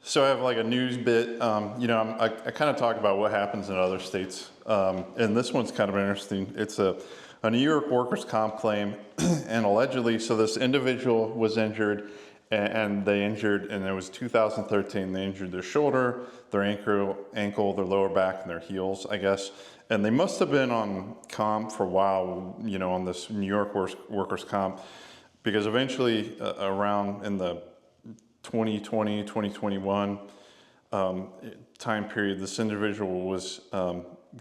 So I have like a news bit. I kind of talk about what happens in other states, and this one's kind of interesting. It's a New York workers' comp claim, and allegedly, so this individual was injured, and it was 2013. They injured their shoulder, their ankle, their lower back, and their heels, I guess. And they must have been on comp for a while, on this New York workers' comp, because eventually, around in the 2020, 2021 time period, this individual was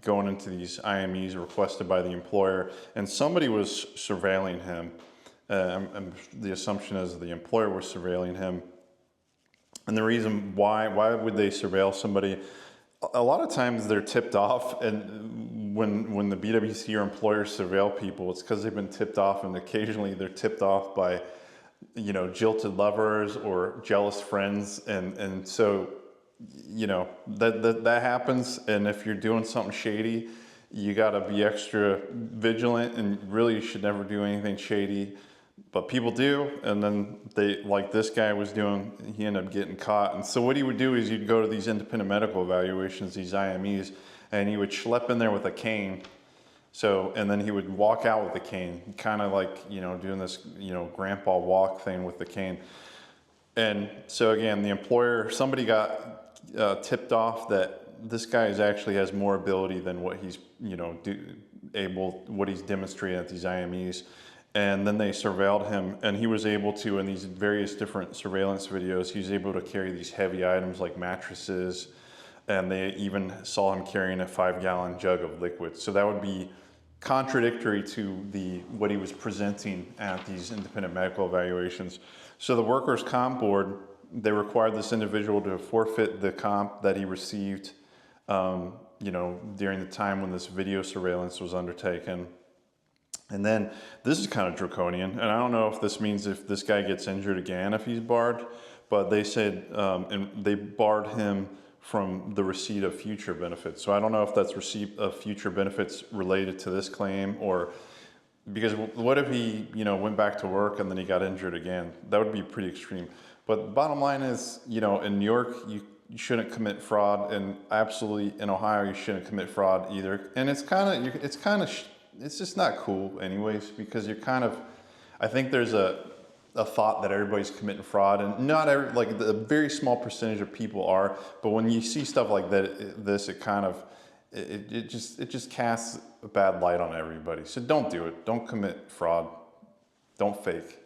going into these IMEs requested by the employer, and somebody was surveilling him. And the assumption is the employer was surveilling him. And the reason why would they surveil somebody? A lot of times they're tipped off, and when the BWC or employers surveil people, it's because they've been tipped off, and occasionally they're tipped off by jilted lovers or jealous friends, and so that happens. And if you're doing something shady, you got to be extra vigilant, and really you should never do anything shady, but people do. And then they, like this guy was doing, he ended up getting caught. And so what he would do is you'd go to these independent medical evaluations, these IMEs, and he would schlep in there with a cane. So, and then he would walk out with the cane, kind of like, doing this, grandpa walk thing with the cane. And so again, the employer, somebody got tipped off that this guy actually has more ability than what he's, what he's demonstrating at these IMEs. And then they surveilled him, and he was able to, in these various different surveillance videos, he was able to carry these heavy items like mattresses, and they even saw him carrying a 5-gallon jug of liquid. So that would be contradictory to what he was presenting at these independent medical evaluations. So the workers' comp board, they required this individual to forfeit the comp that he received, during the time when this video surveillance was undertaken. And then this is kind of draconian, and I don't know if this means if this guy gets injured again, if he's barred, but they said, and they barred him from the receipt of future benefits. So I don't know if that's receipt of future benefits related to this claim, or because what if he, went back to work and then he got injured again? That would be pretty extreme. But bottom line is, in New York, you shouldn't commit fraud, and absolutely in Ohio, you shouldn't commit fraud either. And it's just not cool anyways, because I think there's a thought that everybody's committing fraud, and not every, like a very small percentage of people are, but when you see stuff like that, it just casts a bad light on everybody. So don't do it. Don't commit fraud. Don't fake.